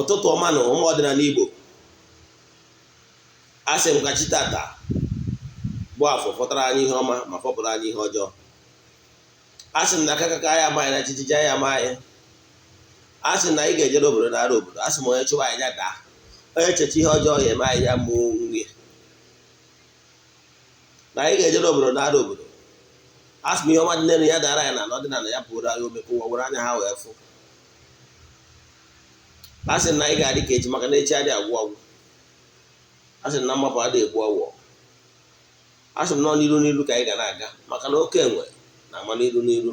Ụtụtụ ọma na ụmụ ọdịnala Igbo, asị m ka chi tata bụ afọ fọtara anyị ihe ọma ma fọpụrụ anyị ihe ọjọọ. Asị m na aka kaka anyị amaghị na chichichi anyị amaghị. Asị m na anyị ga-ejere obodo nara obodo. Asị m onye chụwa anyị ya daa, onye echecha ihe ọjọọ ya eme anyị ya mụọ nwunye na anyị ga-ejere obodo nara obodo. Asị m ihe ọma dị n'elu ya dara anyị na ọdịnala ya pụrụ anyị ome ka ụwa were anya ha wee fụ. Asị na anyị ga-adị ka echi maka na echi adịghị agwụ agwụ. Asị na mmapụ adịghị egbu ọgwụ. Asị m nọ n'iru n'iru ka anyị ga na-aga maka na oke enwe na-ama n'iru n'iru.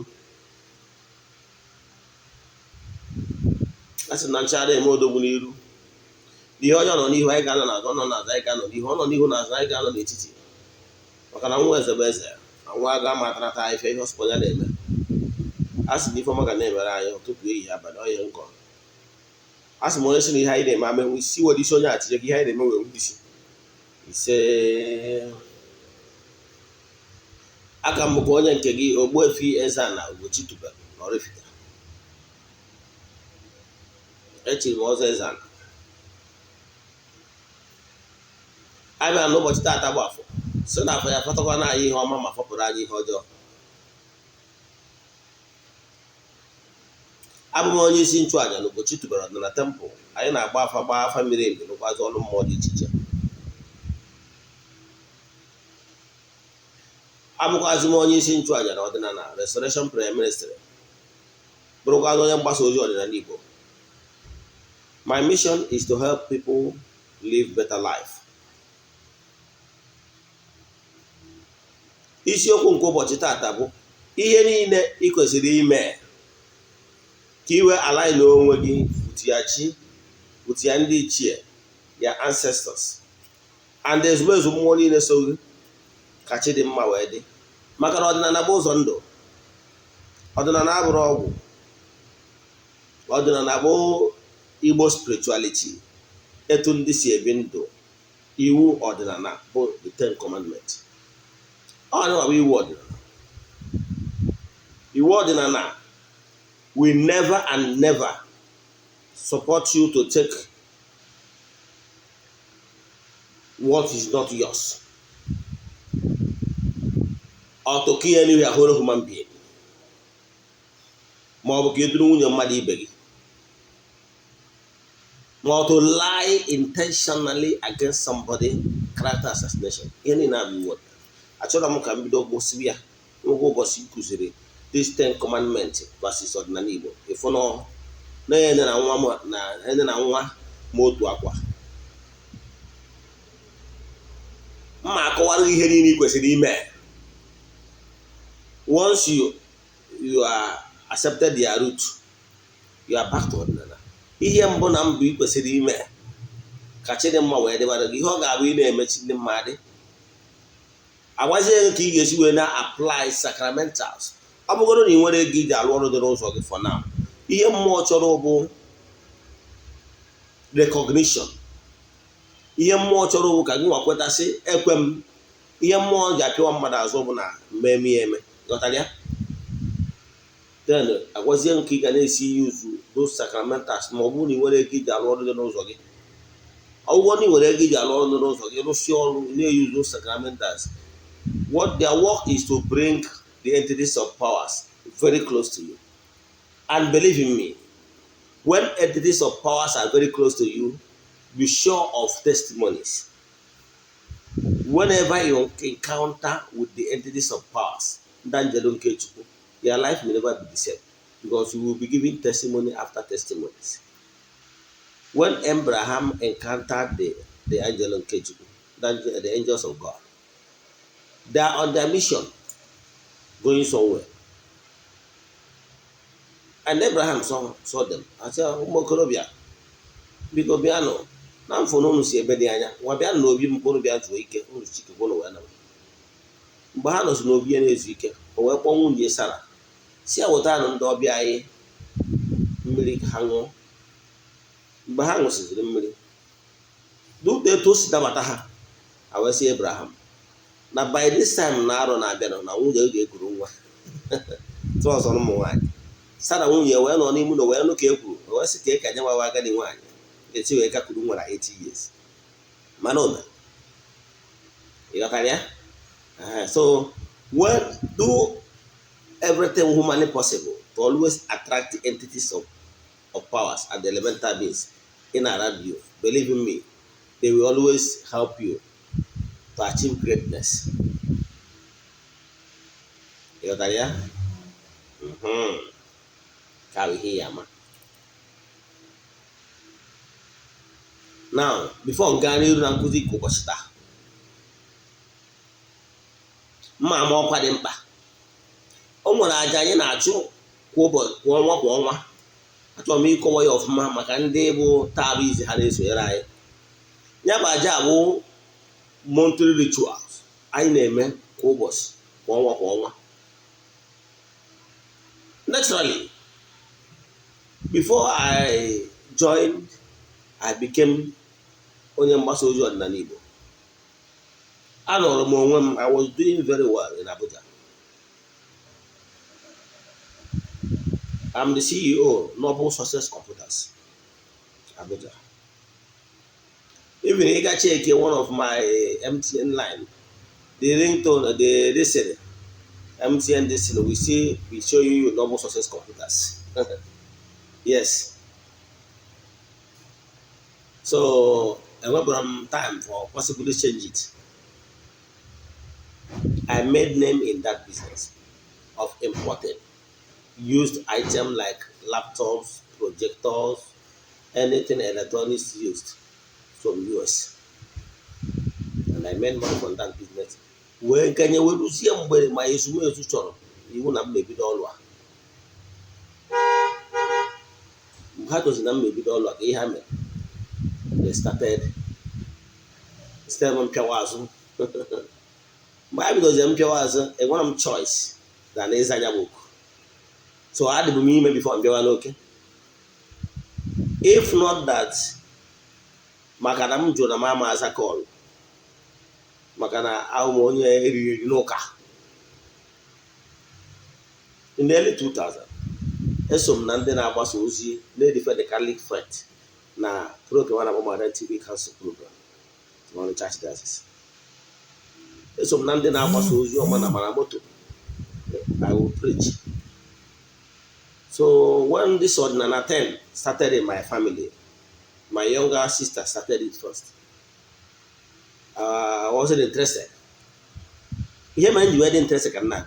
Asị na ncha adịghị eme odogwu n'iru. Ihe onye nọ n'ihu anyị ga-anọ n'azụ, ọ nọ n'azụ anyị ga-anọ n'ihu, ọ nọ n'ihu n'azụ anyị ga-anọ n'etiti. Maka na nwa eze bụ eze, na nwa aga matarata anyị ife ihe ọsụkọ ya na-eme. Asị na ife ọma ga na-emere anyị tupu ehihie abalị onye nkọ. Asị m onye si na ihe anyị na-eme amenwe isi were isi onye atinye gị ihe anyị na-eme wee wụ isi ise. Aka m bụ onye nke gị Ogbuefi EZE-ANA Ugochi tubelu na oraifite. Echiri m ọzọ EZE-ANA. Abịa n'ụbọchị taata bụ afọ si na afọ ya fọtakwa na anyị ihe ọma ma fọpụrụ anyị ihe ọjọọ. Abụ m onye isi nchụaja na Ugochi tubelu ọdịnala tempụl. Anyị na-agba afa miri emi rụkwazi ọrụ mmụọ dị iche iche. Abụkwazi m onye isi nchụaja na ọdịnala Restoration Prayer Ministry, bụrụkwazi onye mgbasa ozi ọdịnala Igbo. My mission is to help people live better life. Isiokwu nke ụbọchị taata bụ ihe niile ị kwesịrị ime ka iwe align onwe gị with ya ndị ichie, ya ancestors, and ezumezu mmụọ niile so gị ka chi dị mma wee dị. Maka na ọdịnala bụ ụzọ ndụ, ọdịnala abụrụ ọgwụ, ọdịnala bụ Igbo spirituality, etu ndị si ebi ndụ. Iwu ọdịnala bụ the 10 commandments. Ọ na-abụ iwu ọdịnala. Iwu ọdịnala will never and never support you to take what is not yours or to kill anywhere whole human being, ma ọ bụ ka eduru nwunye mmadụ ibe gị, ma ọ to lie intentionally against somebody, character assassination. Ihe niile abụ iwu ọdịnala. Achọrọ m ka m bido gbosibi ya n'oge ụbọchị kụziri these 10 commandments versus ọdịnala Igbo. Ịfụ na ene na nwa ma otu akwa. Mma akọwara ihe niile ị kwesịrị ime. Once you are accepted their root, you are back to ọdịnala. Ihe mbụ na mbụ ị kwesịrị ime ka chi dị mma wee dịbara gị, ihe ọ ga-abụ ị na-emechi ndị mmadụ. Agwazie ka ị ga-esi wee na-apply sacrimentals. Ọ bụgoro na ị nwere ego iji alụ ọrụ dị n'ụzọ gị for now. Ihe mmụọ chọrọ bụ recognition. Ihe mmụọ chọrọ bụ ka gị nwa kwetasị ekwe m. Ihe mmụọ ji apịwa mmadụ azụ bụ na mmemme ya eme. Ghọtara ya? Then agwazie ka ị ga na-esi use those sacrimentals ma ọ bụrụ na ị nwere ego iji alụ ọrụ dị n'ụzọ gị. Ọ bụrụ na ị nwere ego iji alụ ọrụ dị n'ụzọ gị, rụsie ọrụ na-use those sacrimentals. What their work is to bring the entities of powers very close to you. And believe in me, when entities of powers are very close to you, be sure of testimonies. Whenever you encounter with the entities of powers, your life will never be the same, because you will be giving testimony after testimonies. When Abraham encountered the angel Nkechuku, the angels of God, they are on their mission, going somewhere. And Abraham saw them. I said, Umokorobia, biko biano, na mfono unu si ebe dị anya, nwa bịa n'obi m kpọrọ bịa zuo ike, unu chike kwụrụ wee na. Mgbe ha nọzi n'obi ya na-ezu ike, o wee kpọọ nwunye Sara, si ya weta anụ ndị ọbịa anyị mmiri ka ha ṅụọ. Mgbe ha ṅụsịrị mmiri, dute etu o si dabata ha, a wee sị Abraham na by this time na arọ na-abịa na nwunye ga-ekuru nwa. Tụọzọ ụmụ nwaanyị. Sara nwunye wee nọ n'ime ụlọ wee nụ ka e kwuru, wee sị ka e ka nye nwa agadi nwaanyị eti wee ka kwuru nwere 80 years mana o mere ịghọtara ya. So when do everything humanly possible to always attract the entities of powers and the elemental beings in around you. Believe in me, they will always help you to achieve greatness. You got that, yeah? Now, before Ngani Rankuzi Kokoshita, Mamma ọkwa dị mkpa. O nwere aja anyị na-achụ kwa ọnwa. Achọrọ m ịkọwa ya ọfụma maka ndị bụ taa bụ izi ha na-esonyere anyị. Ya bụ aja bụ monthly rituals anyị na-eme kwa ụbọchị kwa ọnwa. Naturally, before I became onye mgbasa ozi ọdịnala Igbo. Anọrọ m onwe m, I was doing very well in Abuja. I'm the CEO, Noble Success Computers, Abuja. Even if I check one of my MTN line, the ringtone, the listener, MTN listener, we show you Noble Success Computers. Yes. So I went from time for possibly change it. I made name in that business of importing used items like laptops, projectors, anything electronics used from US. And I made money from that business. When can you see my issue? You won't maybe dollar. How does it maybe dollar? They started Piawazo. Why? Because Piawazo a one choice than EZE-ANA book. So I had to be me before Piawazo, okay? If not that, Makadam Jona Mama as a call. Makana Aumonia Noka. In the early 2000, Esom Nandena Basuzi, Lady for the Catholic Fret, na program of my TV council program. On the church diocese. Esom Nandena Basuzi, Omana Maramoto. I will preach. So when this Odinana 10 started in my family, my younger sister started it first. I wasn't interested. Here, man, you weren't interested. Can't my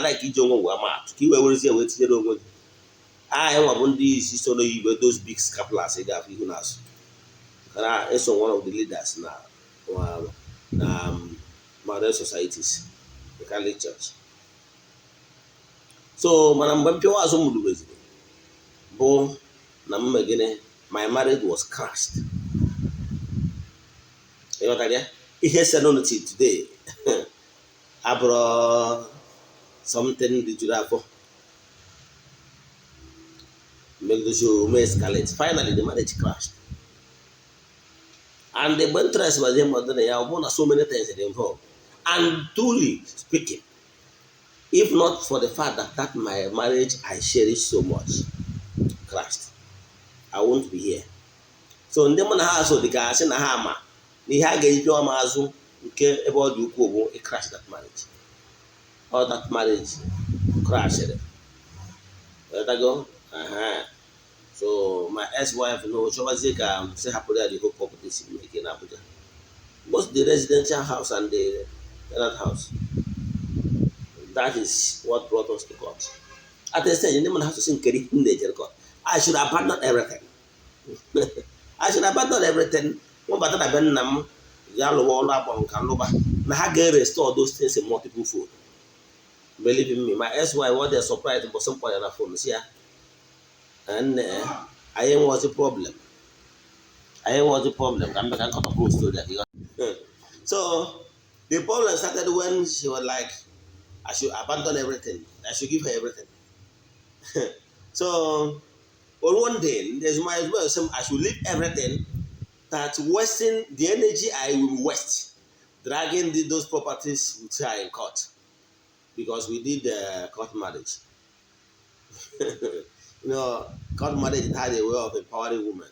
like Ijongo Wamat. He was here with the I want these so you were those big scapulars they have even us. I am one of the leaders now. Modern societies, the Catholic Church. So, Madam Bampio was a born, my marriage was crushed. You know what I mean? It has said on it today. I brought something that you have for. Make the show may escalate. Finally, the marriage crashed. And the interest was him, I won so many things involved. And truly speaking, if not for the fact that my marriage I cherish so much crashed, I won't be here. So in the house of the guys in the hammer, the Hagay Mazu, okay, about you go, it crashed that marriage. Or that marriage crashed. Let I go? So my ex-wife, she was say happily at the whole property in Abuja. Both the residential house and the tenant house. That is what brought us to court. At the stage, you have to sing Kerry in the court. I should abandon everything. I should abandon everything. One better than Nam, Yalo Walla, Kanloba. Now, restore those things in multiple food. Believe in me, my ex-wife was there surprised for some point on the phone. Yeah. And I was the problem. I'm not going to close to that. So the problem started when she was like, I should abandon everything. I should give her everything. So on one day, there's my well, I should leave everything. That wasting the energy I will waste, dragging those properties with her in court, because we did court marriage. Court marriage had a way of empowering women.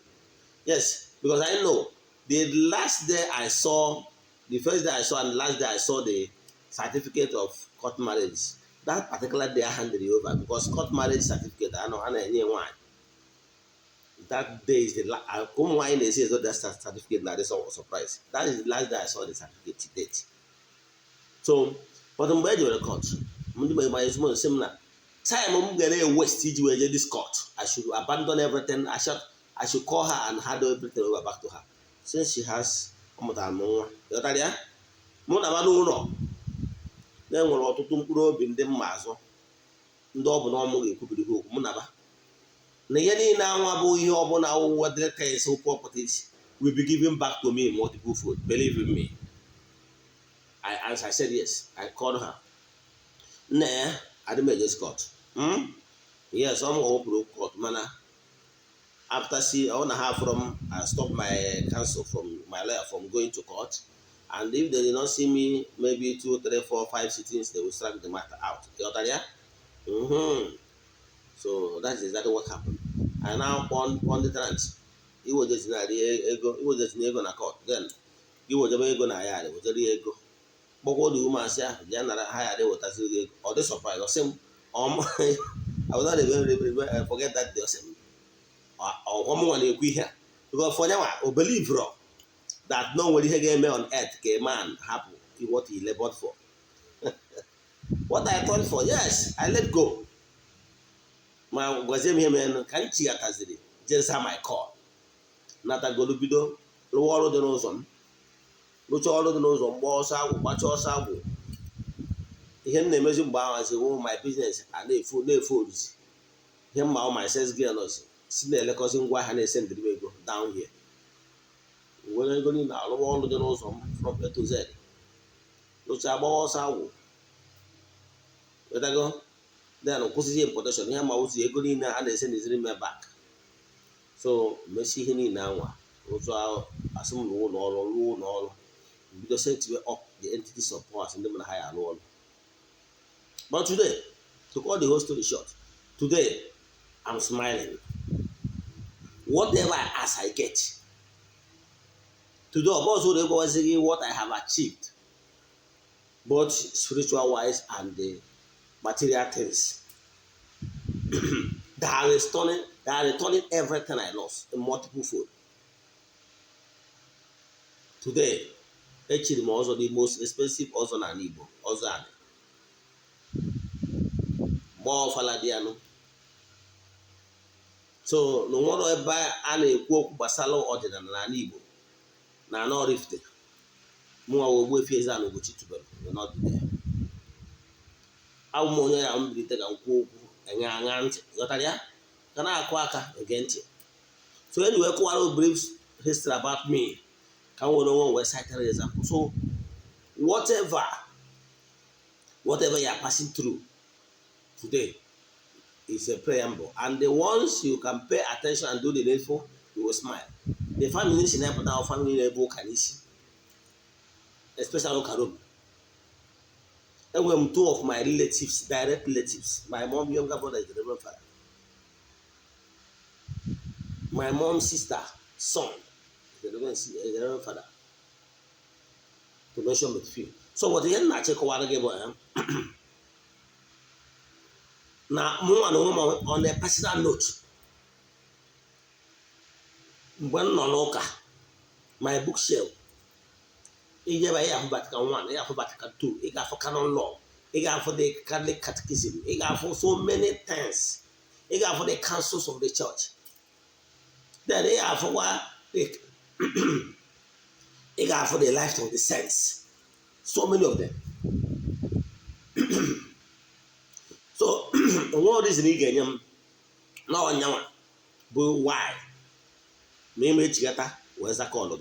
Yes, Because I know the last day I saw, the first day I saw and the last day I saw the certificate of court marriage, that particular day I handed it over because court marriage certificate, I know, and that day is the last. Come why they say that certificate now, this was surprise. That is the last day I saw the certificate date. So, but I'm ready to the court. My similar time I'm gonna waste this court. I should abandon everything. I should call her and hand everything over back to her. Since she has ụmụtara ya mụ na mmadụ ụlọ na-enwere ọtụtụ mkpụrụ obi ndị mma azụ ndị ọ bụla ọmụ ga-ekwubiri ha okwu mụ na na ihe niile anwa bụ ihe ọbụla ụwa dịrị ka esi properties will be given back to me in multiple fold. Believe in me. As I said yes, I called her. Nah, I didn't make this court. Yes, I'm going to court, man. After I want to have I stopped my counsel from my lawyer from going to court. And if they did not see me, maybe 2, 3, 4, 5 sittings, they will strike the matter out. You understand? So that's exactly what happened. I now on the trans. He was just in the ego na court. Then he was just ego na yard. It was just ego. But what the woman said, Janara hired with us or the surprise or same. I was not even forget that they same. Or one we here. Because for now, I believe that no one again on earth can man happen what he labored for. What I thought for, yes, I let go. My was here man can't see at as it just have my call. Not a golubido, lower the nose on. Which all of the nose on balls out, watch us out. He had the amazing bar as my business and they foods. Him my says girls. See the cousin why and send the go down here. When I go in now, all of the nose from A to Z. Which I balls out. Let I go. Then, of course, in protection. Him was a good in and they send his ring back. So, Messi Henny now. Also, assume all. Because said to up the entity support and them higher alone. But today, to cut the whole story short, today I'm smiling. Whatever I ask, I get. Today, also they go saying what I have achieved, both spiritual wise and the material things. They are returning everything I lost in multiple fold. Today, actually, also the most expensive Odinana Igbo, EZE-ANA. More Faladiano. So, no wonder ebe a na-ekwu okwu gbasara ọdịnala Igbo na oraifite. Mụnwa Ogbuefi EZE-ANA Ugochi tubelu not there. Abụ m onye ya mbilite ka nkwu okwu enye anya ntị. Ghọtara ya? Ka na-akụ aka ege ntị. So anyway, kwara brief history about me. Can we know one cited example? So whatever you are passing through today is a preamble, and the ones you can pay attention and do the needful, you will smile. The family is in our family level can see, especially Karum. And when 2 of my relatives, direct relatives, my mom younger brother is the Reverend Father. My mom's sister, son, the Reverend Father. To mention with few. So what the end I check what I give now more and more on a personal note. When no my bookshelf. I have Vatican 1, I have Vatican 2, I have for canon law, I have for the Catholic catechism, I have for so many things, I have for the councils of the church. Then they have for what they I have for the life of the saints. So many of them. So one reason again, now on Yama, but why? Maybe Chigata, where's that called?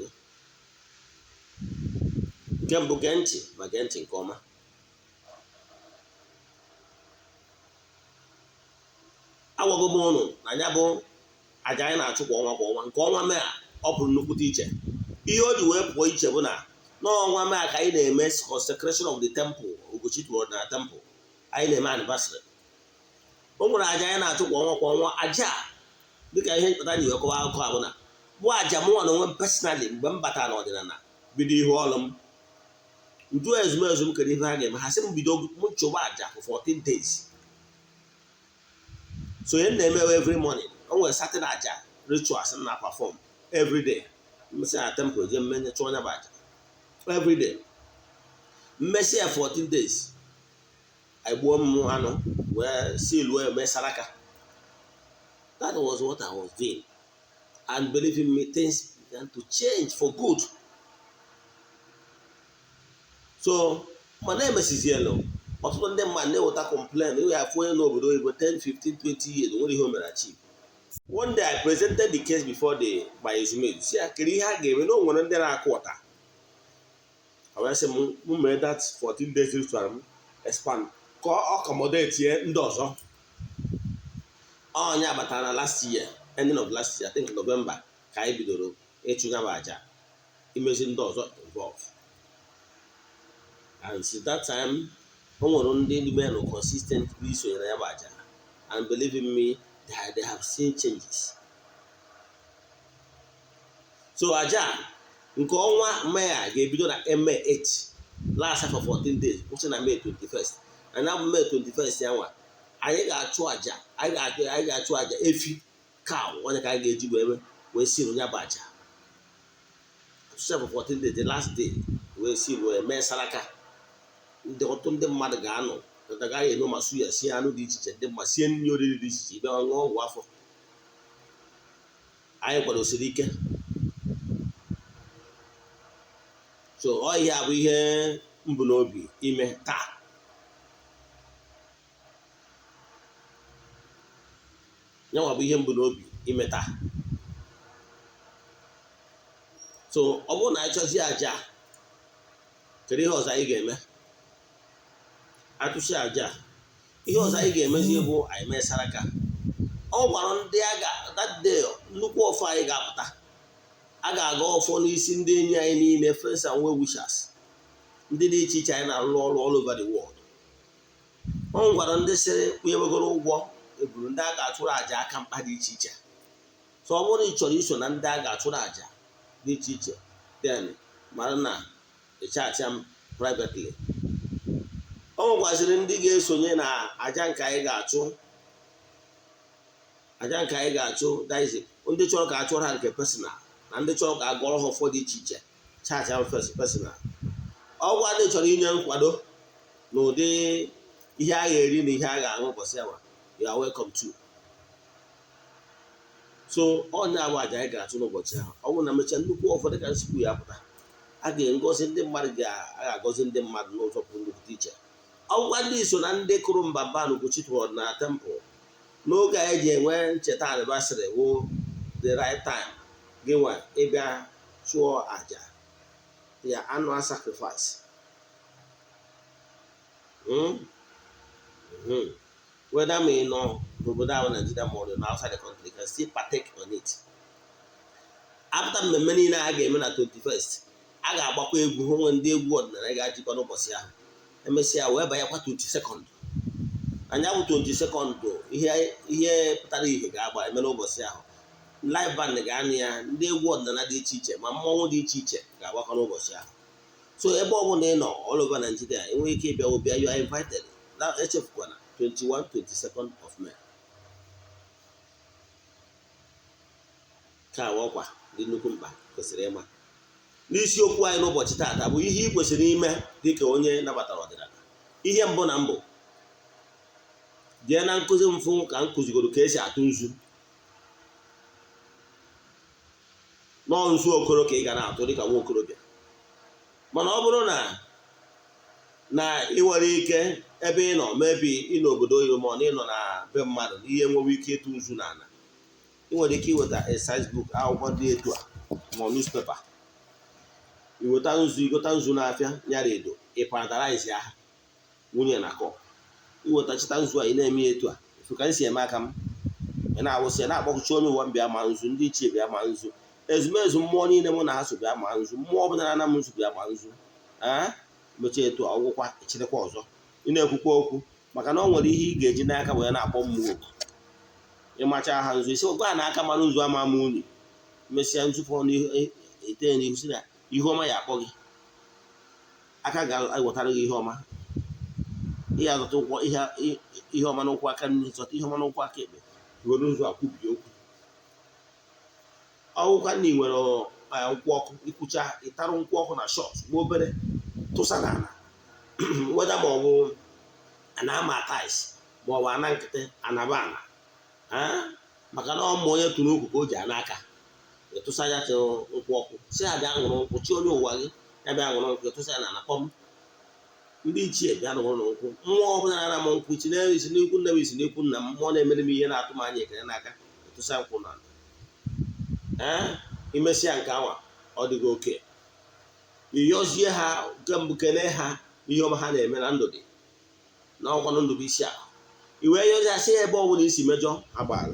Gembo Genti, Magenti in coma. Our Gomono, Nanyabo, Ajana took one coma mare, open Nuku teacher. He ought to work for each other. No one man I a mess consecration of the temple, Ugochi to the temple. I name anniversary. Omo Ajana took one Aja. Look at him that you are called. bụ aja mụnwa na onwe m personally mgbe m batara n'ọdịnala bido ihe ọrụ m nju ezumezu m kere ihe ha ga-eme ha sị m bido m chụwa aja for 14 days. So ihe na-emewe every morning o nwere certain aja rituals na perform every day. Mmesi na temple je mmenye chụọ nya bụ aja every day. Mmesi ya 14 days agbuo m anụ wee seal wee mee saraka. That was what I was doing. And believe in me, things began to change for good. So, my name is Yellow. Ọtụtụ ndị mmadụ na-eweta complain we have onye n'obodo oyibo 10, 15, 20 years nwere ihe o mere achieve. One day I presented the case before my ezumezu. Si ya kiri ihe a ga-eme na o nwere ndị na-akụ ọta. I wee sị m mee that 14 days ritual m expand ka ọ accommodate ndị ọzọ. Onye abatara na last year, ending of last year, I think November, ka anyị bidoro ịchụnya bụ aja imezi ndị ọzọ involve. And since that time, o nwere ndị men consistent bụ isonyere ya bụ aja. And believe in me, they have seen changes. So aja nke ọnwa May ga-ebido na May 8 last for 14 days, which na May 21st. And na May 21st ya nwa anyị ga-achụ aja anyị ga-achụ aja efi cow onye ka anyị ga-eji wee si nya bụ aja. For 14 days, the last day wee si wee mee saraka. Ọtụtụ ndị mmadụ ga-anọ agaghị eno ma suya sie anụ dị iche iche ndị mma sie nri oriri dị iche iche bịa ṅụọ ọgwụ afọ. Anyị kwadosiri ike. So ọ ihe a bụ ihe mbụ n'obi ime taa. Nyanwa bụ ihe mbụ n'obi ime taa. So ọ bụrụ na anyị chọzie aja kedu ihe ọzọ anyị ga-eme? Atụsi aja ihe ọzọ anyị ga-emezi bụ anyị mee saraka. Ọ gwara ndị that day nnukwu ọfọ anyị ga-apụta. A ga-aga ọfọ n'isi ndị enyi anyị niile, friends and well wishers, ndị dị iche iche anyị na-alụ ọrụ all over the world. Ọ gwara ndị sịrị kwụnyewegoro ụgwọ eburu ndị a ga-achụrụ aja aka mkpa dị iche iche. So ọ bụrụ na ị chọrọ iso na ndị a ga-achụrụ aja dị iche iche, then mara na ịchacha m privately. Ọ gwaziri ndị ga-esonye na aja nke anyị ga-achụ. Aja nke anyị ga-achụ daizi ndị chọrọ ka achụrụ ha nke personal na ndị chọrọ ka agọrọ ha ụfọdụ iche iche chacha personal. Ọ gwa ndị chọrọ inye nkwado n'ụdị ihe a ga-eri na ihe a ga-aṅụ ụbọchị awa, you are welcome to. So onye abụ aja anyị ga-achụ n'ụbọchị ahụ. Ọ bụrụ na mechaa nnukwu ụfọdụ ka nsukwu ya pụta, a ga-ngozi ndị mmadụ ga-agọzi ndị mmadụ n'ụzọ pụrụ nnukwu iche. Ọgwụkwa ndị so na ndị kụrụ mbamba na Ugochi tụrụ na temple n'oge anyị ji enwe ncheta anniversary wụ the right time gịnwa ịbịa chụọ aja ya annual sacrifice. Whether me nọ n'obodo ahụ Nigeria ma ọ dị outside the country can still partake on it. After mmemme niile a ga-eme na 21st, a ga-agbakwa egwu hụ nwe ndị egwu ọdịnala ga-ajikwa n'ụbọchị ahụ. Emesịa wee banyekwa 22nd. Anya bụ 22nd ihe pụtara ihe ga-agba eme n'ụbọchị ahụ. Live band ga-anụ ya, ndị egwu ọdịnala dị iche iche ma mmọnwụ dị iche iche ga-agbakọ n'ụbọchị ahụ. So ebe ọ bụla ị nọ all over Nigeria, enwere ike ịbịa obịa, you are invited. Na echefukwana 21, 22nd of May. Ka ọkwa dị nnukwu mkpa kwesịrị ịma. N'isiokwu anyị n'ụbọchị taata bụ ihe ị kwesịrị ime dịka onye nabatara ọdịnala. Ihe mbụ na mbụ jee na nkụzi mfụ ka m kụzigoro ka esi atụ nzu. Nọọ nzu okoro ka ị ga na-atụ dịka nwa okorobịa. Mana ọ bụrụ na ị nwere ike ebe ị nọ mebi ị n'obodo oyibo ma ọ na ị nọ na be mmadụ ihe nwewe ike ịtụ nzu n'ala, ị nwere ike iweta a size book akwụkwọ dị etu a ma newspaper. Iweta nzu, igota nzu n'afịa nyara edo, ịpantarize aha nwunye na kọ. Iwetachita nzu a ị na-eme etu a efu ka si eme aka m, ị na-awụsị ya na-akpọkụchi onye ụwa mbịa ma nzu, ndị ichie bịa ma nzu, ezumezu mmụọ niile mụ na ha so bịa ma nzu, mmụọ ọbụla na-ana m nzu bịa ma nzu. Mechaa etu a ọgwụkwa echirekwa ọzọ ị na-ekwukwa okwu maka na ọ nwere ihe ị ga-eji n'aka wee na-akpọ mmụọ oku. Ịmacha ha nzu isi ụgọ a na-aka mara nzu ama ama unyi mesịa ntụpụ ete n'ihu si na ihe ọma ya akpọ gị aka ga-ewetara gị ihe ọma ihe azụta ụkwụ ihe ọma n'ụkwụ aka nri zọta ihe ọma n'ụkwụ aka ekpe were ụzọ akwụbi okwu ọgwụkwa na ị nwere nkwụ ọkụ ikwucha ịtarụ nkwụ ọkụ na shọt gba obere tụsa n'ala weda ma ọ bụ ana ama tais ma ọ bụ ana nkịtị anaba ana maka na ọmụ onye tụrụ okwu ka o ji ana aka etụsa ya nkwụ ọkụ si ya bịa ṅụrụ nkwụ chi onye ụwa gị ya bịa ṅụrụ nkwụ etụsa ya na ana kpọm ndị ichie bịa ṅụrụ nkwụ mmụọ ọbụla na m nkwụ chi na-esi n'ikwu nne m isi n'ikwu nna m mmụọ na-emere m ihe na-atụ m anya ekele n'aka etụsa nkwụ na imesịa nke anwa ọ dịghị oke iyọzie ha nke mbụ kelee ha ihe ọma ha na-eme na ndụ dị na ọkwanụ ndụ bụ isi akụ iwe yozi asị ya ebe ọbụla isi mejọ agbaala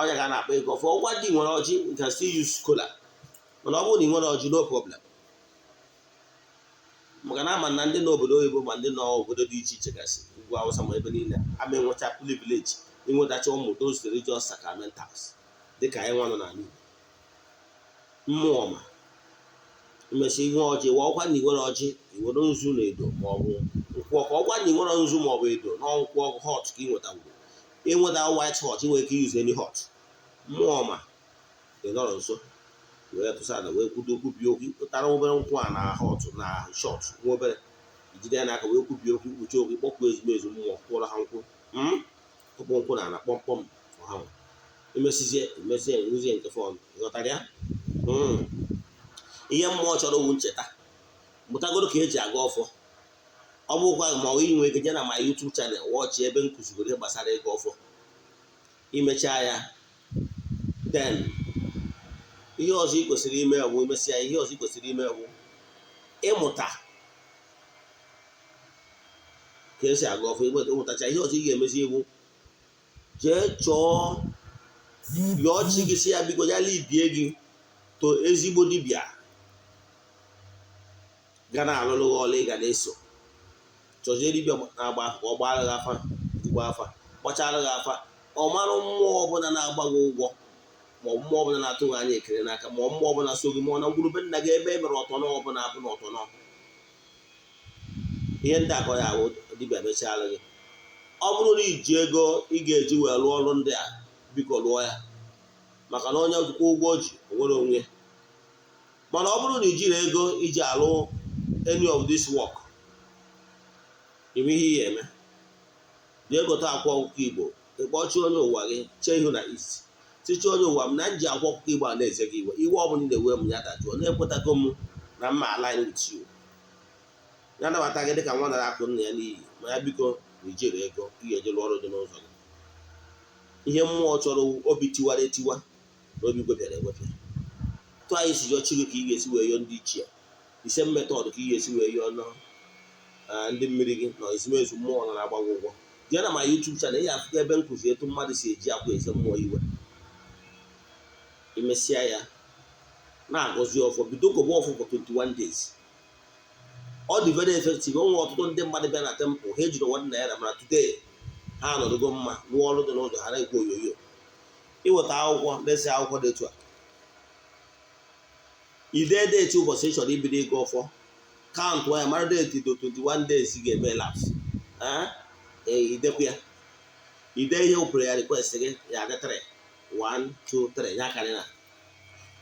ọnya ga na-akpa ego ọfọ ụgwa dị nwere ọjị nke still use kola mana ọ bụrụ na ị nwere ọjị no problem maka na ama na ndị n'obodo oyibo ma ndị n'obodo dị iche iche gasị ugwu awụsa ma ebe niile ama enwecha privilege inwetacha ụmụ those religious sacrimentals dịka anyị nwa nọ n'ala Igbo mmụọ ma imesi ihe ọjị wa ọkwa na iwere ọjị iwere nzu na edo maọbụ nkwụ ọkụ ọkwa na iwere nzu maọbụ edo na nkwụ ọkụ hot ka ịnwetawuru ịnweta white hot inwere ike use any hot mmụọ ma ịnọrọ nso wee tụsa na wee kwudo kwubi okwu pụtara obere nkwụ a na hot na short nwa obere ijide ya n'aka wee kwubi okwu kpuchi okwu kpọkpụ ezigbo ezu mmụọ kwụrụ ha nkwụ kpọkpụ nkwụ na ana kpọmkpọm ha emesie nruzie nke fọn ịghọtara ya ihe mmụọ chọrọ owu ncheta mụtagoro ka eji aga ọfọ ọ bụkwa ma ọ inwe ike je na ma YouTube channel wọchị ebe m kụzigoro ihe gbasara ịga ọfọ imechaa ya then ihe ọzọ ị kwesịrị ime ọwụ imesịa ihe ọzọ ị kwesịrị ime ọwụ ịmụta ka esi aga ọfọ ịmụtacha ihe ọzọ ị ga-emezi iwu jee chọọ yọọ chi gị si ya biko ya lidie gị to ezigbo dibịa ga na-alụlụ gị ọla ị ga na-eso chọzie dibịa na-agba afa ka ọ gbara gị afa igbo afa gbachara gị afa ọ marụ mmụọ ọbụla na-agba gị ụgwọ ma ọ mmụọ ọbụla na-atụ gị anya ekele n'aka ma ọ mmụọ ọbụla so gị ma ọ na ngwurube nna gị ebe e mere ọtọnọ ọbụla abụ na ọtọnọ ihe ndị akọ ya ahụ dibịa mechara gị ọ bụrụ na iji ego ị ga-eji wee lụọ ọrụ ndị a biko lụọ ya maka na onye kwụkwọ ụgwọ ji onwere onwe mana ọ bụrụ na ijiri ego iji alụ any of this work ime ihe ihe eme dị egote akwa ọkụkọ Igbo ịkpọchi onye ụwa gị chee ihu na isi tichi onye ụwa m na nji akwa ọkụkọ Igbo a na-eze gị iwe ọbụla na-ewe m ya dajụọ na-ekwetago m na mma align with you ya nabata gị dịka nwa nara akụ nna ya n'iyi ma ya biko na ijiri ego ị ga-eji lụọ ọrụ dị n'ụzọ gị ihe mmụọ chọrọ obi tiwara etiwa na obi gwepịara egwepịa tụ anyị si yọọ chi gị ka ị ga-esi wee yọọ ndị ichie ise metọdụ ka ị ga-esi wee yọọ ndị mmiri gị na ezumezu mmụọ nọ na-agbago ụgwọ jee na ma YouTube channel ya afụkọ ebe nkụzi etu mmadụ si eji akwa eze mmụọ iwe imesịa ya na-agọzi ọfọ bido kobe ọfọ for 21 days ọ dị very effective. O nwere ọtụtụ ndị mmadụ bịa na temple ha ejiri $1 mana today ha nọdụgo mma rụọ ọrụ dị n'ụzọ ha na-ekwu oyoyo iweta akwụkwọ na-ese akwụkwọ dị etu a ide deeti ụbọchị ị chọrọ ibido ịga ọfọ kaụntụ ya mara deeti do 21 days ga-eme lapse idekwa ya ide ihe ụpụrụ ya request gị ya dị 3 1 2 3 ya karị na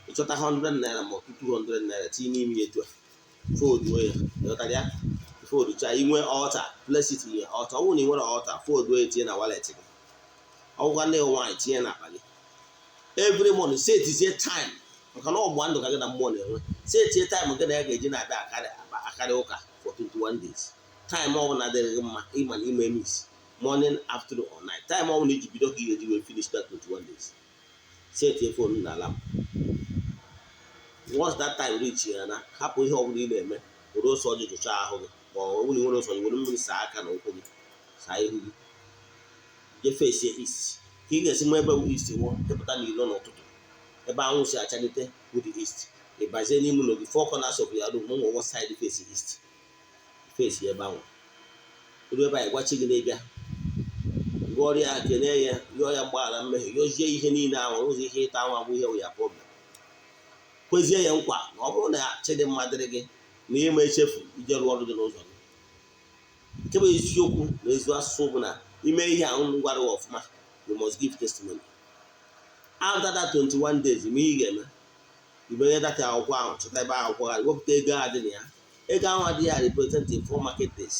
ịchọta $100 ma $200 tinye n'ime ya etu a fodu ya ịghọtara ya fodu cha inwe ọta plesit ihe ọta ọ bụrụ na ị nwere ọta fodu ya tinye na wallet gị ọgwụkwa ndị nwaanyị tinye na akpa gị every morning setizie time maka na ọgba ndụ ka gị na mmụọ na-enwe setie time gị na ya ga-eji na-abịa akarị ụka for 21 days time ọ bụla dịrị gị mma ịma na ime miss morning afternoon or night time ọ bụla iji bido ka ị ga-eji wee finish that 21 days setie phone na alarm once that time reach ya na hapụ ihe ọbụla ị na-eme were ose ọjị jụchaa ahụ gị ma ọ bụrụ nwere ose ọjị were mmiri saa aka na ụkwụ gị saa ihu gị jefesie east ka ị ga-esi nwa ebe east nwụọ depụta n'ilo n'ụtụtụ ebe anwụ si achalite with the east ịbazie n'ime ụlọ gị 4 corners of your room ụmụ ụgwọ side face east ebe anwụ ebe anyị gwachi gị na-ebịa gụọrọ ya kene ya yọọ ya mgbaghara mmehie yọzie ihe niile ahụ ụzọ ihe ịta nwa bụ ihe wụ ya problem kwezie ya nkwa na ọ bụrụ na chidimma dịrị gị na ịma echefu ije rụọ ọrụ gị n'ụzọ gị nke bụ eziokwu na ezi asụsụ bụ na ime ihe ahụ gwara ọfụma you must give testimony after that 21 days ime ihe ị ga-eme ibere data akwụkwọ ahụ chọta ebe akwụkwọ ha wepụta ego a dị na ya ego ahụ adịghị ya represent in 4 market days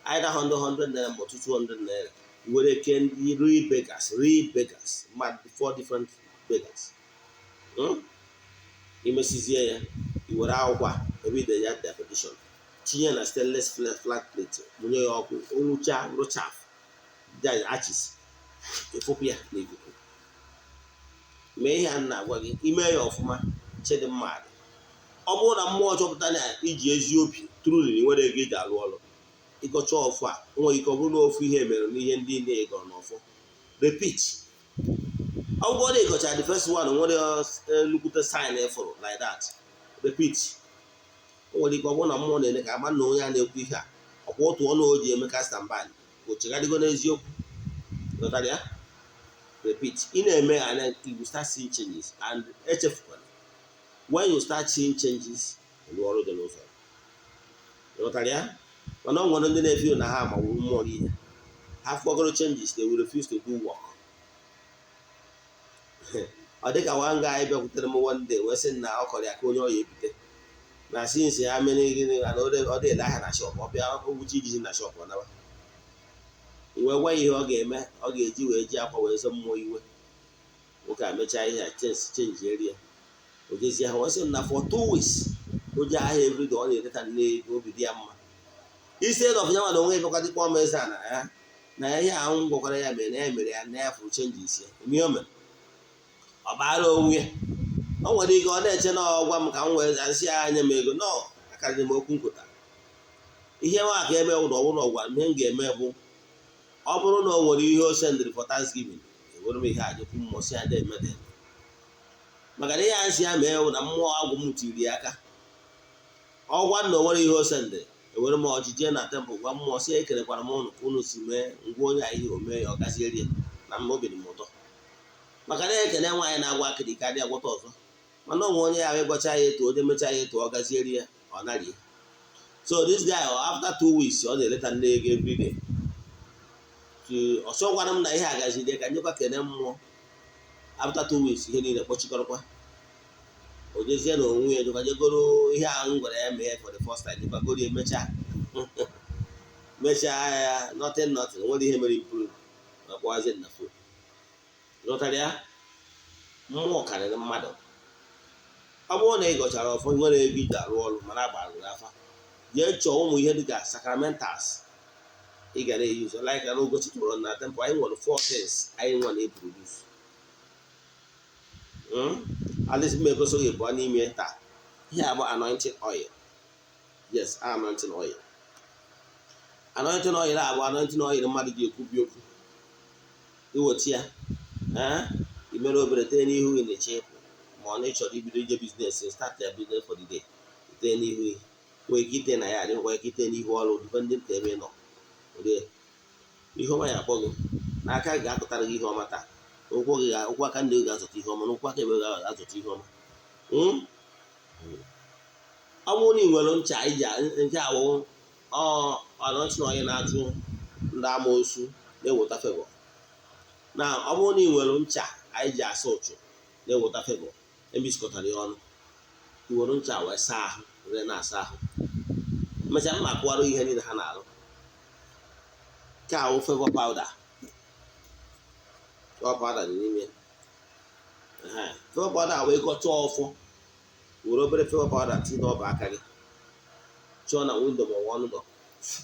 either 100 naira ma 200 naira were ke ndị real beggars ma 4 different beggars imesizie ya iwere akwụkwọ ebe ide ya definition tinye na stainless flat plate mụnye ya ọkụ onwucha rụchaf achis efopụ ya n'ikuku mee ihe a na-agwa gị ime ya ọfụma chidimma dị ọ bụrụ na mmụọ chọpụta na iji ezi obi truly nwere ego iji alụ ọrụ ịgọcha ọfụ a nwere ike ọ bụrụ na ofu ihe mere n'ihe ndị na-egọrọ n'ọfụ repeat ọ bụrụ na ịgọcha the first one nwere nnukwute sign efụrụ like that repeat o nwere ike ọ bụrụ na mmụọ na-eme ka ama na onye a na-ekwu ihe a ọkwa otu ọnụ o ji eme ka stamban o chegharịgo n'eziokwu ghọtara ya repeat ị na-eme and you start seeing changes and echefukwana when you start seeing changes rụọ ọrụ dị n'ụzọ ghọtara ya mana ọ nwere ndị na-efe na ha amawuru mmụọ ihe ha fọgoro changes they will refuse to do work ọ dịka nwa nga anyị bịakwutere m one day wee sị na ọ kọrọ ya ka onye ọya ebute na sinsi ha mere gịnị na ọ dịle ahịa na shọp ọ bịa ogbuchi ijiji na shọp ọ naba iwe gwa ihe ọ ga-eme ọ ga-eji wee ji akwa wee zọ mmụọ iwe nwoke a mechaa ihe a chenji eri ya o jezie ha wee sị na for 2 weeks o ji ahịa everyday ọ na-eleta nne ego obi dị ya mma isi ed of ya nwa na onwe ebekwa dịkwa ọma eze ana ya na ihe ahụ gwakwara ya mere na ya mere ya na ya fụrụ chenji isi eme o mere ọ baara onwe ya o nwere ike ọ na-eche na ọgwa m ka m wee asị ya anya m ego nọ akarịrị m okwu nkụta ihe nwa ka eme ụlọ ọbụrụ ọgwa ihe m ga-eme bụ ọ bụrụ na o nwere ihe o sendịrị for Thanksgiving ewere m ihe ajekwu mmụọsi ya demede maka na ihe a nsị ya mee na mmụọ agwụ m tiri ya aka ọgwa na o nwere ihe o sendịrị ewere m ọjije na tempụl gwa mmụọ si ekerekwara m ụnụ ka ụnụ si mee ngwa onye a ihe o mee ya ọ gazieri na mma obi dị m ụtọ maka na ekene nwaanyị na-agwa akịrị ka dị agwọta ọzọ mana onwe onye ya ịgwacha ya etu onye mechaa ya etu ọ gazieri ya ọ naghị so this guy after 2 weeks ọ na-eleta nne ego everyday ọsọ gwara m na ihe agazide ka nyekwa kene mmụọ after 2 weeks ihe niile kpọchikọrọkwa o jezie na onwe ya jegoro ihe ahụ m gwara ya mee for the first time jekagoro emechaa ya nothing nwere ihe mere improve ma kpọwazie na fon lọtara ya mmụọ karịrị mmadụ ọ bụrụ na ị gọchara ọfọ nwere ego iji arụ ọrụ mana agbarụ afa jee chọọ ụmụ ihe dịka sacrimentals ị ga na-eyuzo like na Ugochi tụrụ na temple anyị nwere 4 things anyị nwa na-eproduce alịs m egosoghị bụ n'ime taa ihe a bụ anointing oil yes anointing oil a bụ anointing oil mmadụ ji ekwubi okwu iweta ya imere obere tee n'ihu ị na-eche ịpụ ma ọ na ịchọrọ ibido ije biznes start ya business for the day tee n'ihu nwee ike ite na ya adịghịkwa ike ite n'ihu ọrụ dependent ka ebe nọ ihe ọma ya akpọ gị n'aka gị ga-akụtara gị ihe ọma taa ụkwụ aka ndị ga-azụta ihe ọma n'ụkwụ aka ebe ga-azụta ihe ọma ọ bụrụ na ị nwere ncha iji nke awụ anointing oil na-ajụ ndị amoosu na-eweta favor na ọ bụrụ na ị nwere ncha anyị ji asa ụchụ na-eweta favor ebisikọtara ya ọnụ iwere ncha wee saa ahụ were na-asa ahụ mechaa mma akụwarụ ihe niile ha na-alụ nke ahụ favor powder dị n'ime favor powder wee gọchaa ọfọ were obere favor powder tinye n'ọba aka gị chọọ na windo ma ọnụ ụlọ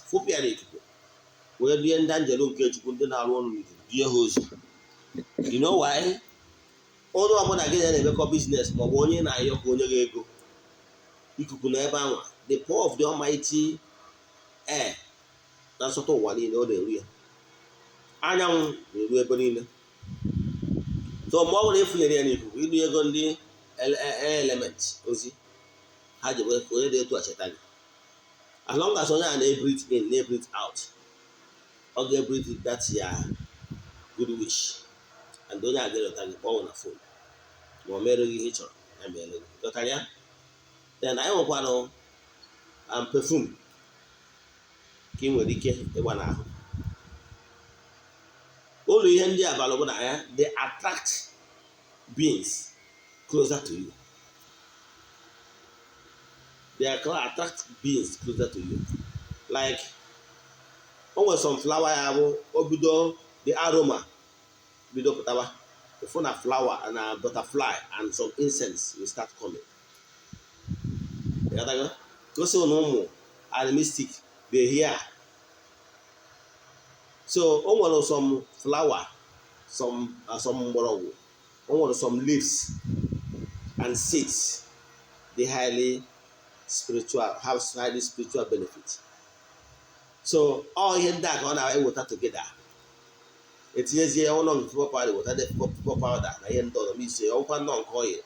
fụpụ ya n'ikuku wee rie ndị anjelu nke Chukwu ndị na-arụ ọrụ n'ikuku die ha ozi you know why onye ọbụla gị na-emekọ biznes maọbụ onye na-ayọ ka onye ga-ego ikuku na ebe anwa the power of the almighty air na nsọtụ ụwa niile ọ na-eru ya anyanwụ na-eru ebe niile so mgbe ọ bụla efunyere ya n'ikuku iru ego ndị element ozi ha ji wee onye dị etu acheta gị as long as onye a na-ebrit in na-ebrit out ọ ga-ebrit that ya good wish, and onye a ga-elota gị kpọọ na phone ma o mere gị ihe ị chọrọ ya mere gị ghọtara ya. Then anyị nwekwanụ perfume ka ị nwere ike ịgba n'ahụ. Ụlọ ihe ndị a bara bụ na ya they attract beings closer to you. They attract beings closer to you. Like o nwere some flower ya bụ obido the aroma bido pụtaba before na flower and a butterfly and some incense will start coming. Gosi na ụmụ animistic they hear. So o nwere some flower, some mgbọrọgwụ, o nwere some leaves and seeds they highly spiritual, have highly spiritual benefit. So all ihe ndị a ka ọ na-eweta together. Etinyezie ụlọ nke people powder weta the people powder na ihe ndị ọzọ misie ọkwa nnọọ nke oyi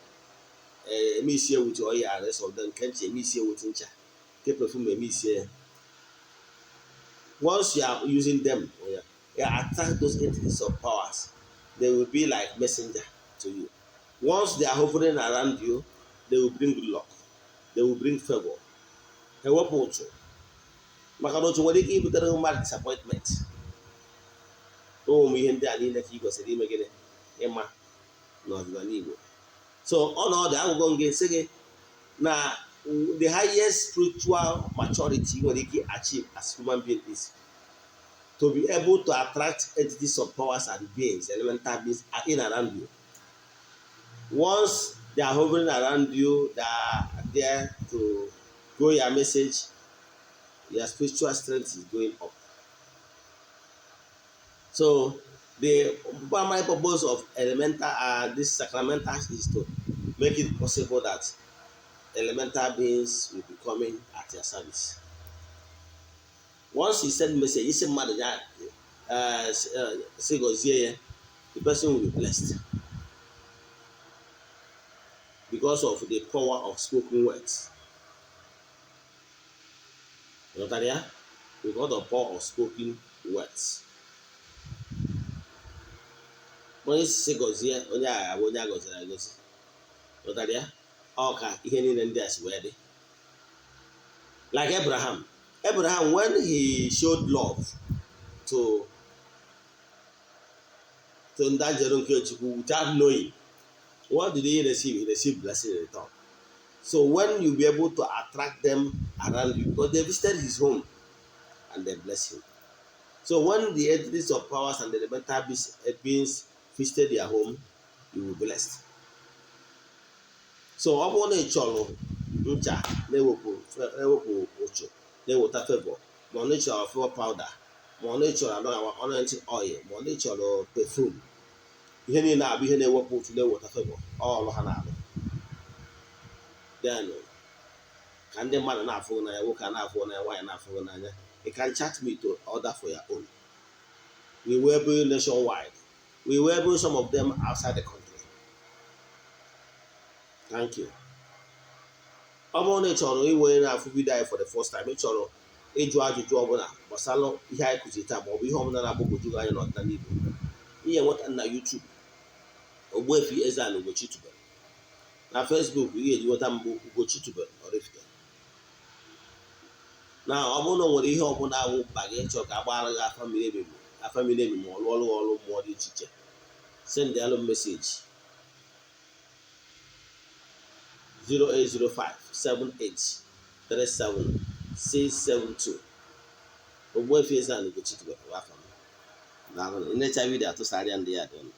emisie wuti oyi arest of them nke ncha emisie wuti ncha nke perfume emisie. Once you are using them, you attract those entities of powers. They will be like messenger to you. Once they are hovering around you, they will bring good luck. They will bring favor. Ewepụ ụtụ maka na otu nwere ike ibutere mmadụ disappointment. Ụmụ ihe ndị a niile ka ị gosiri ime gịnị ịma n'ọdịnala Igbo. So ọnọdụ agụgọ m ga-esi gị na the highest spiritual maturity nwere ike achieve as human being is to be able to attract entities of powers and beings, elemental beings in around you. Once they are hovering around you, they are there to go your message, your spiritual strength is going up. So the primary purpose of elemental this sacramentals is to make it possible that elemental beings will be coming at your service. Once you send message, you send message the person will be blessed because of the power of spoken words. You know that, yeah? Because of the power of spoken words. When you say gozie, onye a goziri agozi. You know that, yeah? Ọka ihe niile ndị a si wee dị. Like Abraham, when he showed love to Ndajero Nkechukwu without knowing, what did he receive? He received blessing in return. So when you be able to attract them around you, because they visited his home and they bless him. So when the entities of powers and the elemental beings visited their home, you will be blessed. So ọ bụrụ na ị chọrọ ncha na-ewepụ ụchụ na-eweta favor, ma ọ na ịchọrọ favor powder, ma ọ na ịchọrọ anointing oil, ma ọ na ịchọrọ perfume, ihe niile abụ ihe na-ewepụ ụchụ na-eweta favor, ọrụ ha na-alụ. Then ka ndị mmadụ na-afụ n'anya, nwoke a na-afụ n'anya, nwaanyị na-afụ n'anya, you can chat me to order for your own. We will be nationwide. We will be some of them outside the country. Thank you. Ọ bụrụ na ị chọrọ iwe na-afụ vidio anyị for the first time, ị chọrọ ịjụ ajụjụ ọbụla gbasara ihe anyị kụziri taa ma ọ bụ ihe ọbụla na-agbagwoju anyị n'ọdịnala Igbo, ihe nweta na YouTube Ogbuefi EZE-ANA Ugochi tubelu, na Facebook ihe eji nweta mbụ Ugochi tubelu oraifite. Na ọ bụrụ na o nwere ihe ọbụla awụ mkpa gị chọrọ ka agbara gị afa miri emi ma ọ lụọ ọrụ mmụọ dị iche iche, send alụ message 08057837672. Ogbuefi EZE-ANA Ugochi tubelu afa m. Na nnecha vidio atụsarịa ndị ya dị ọnụ.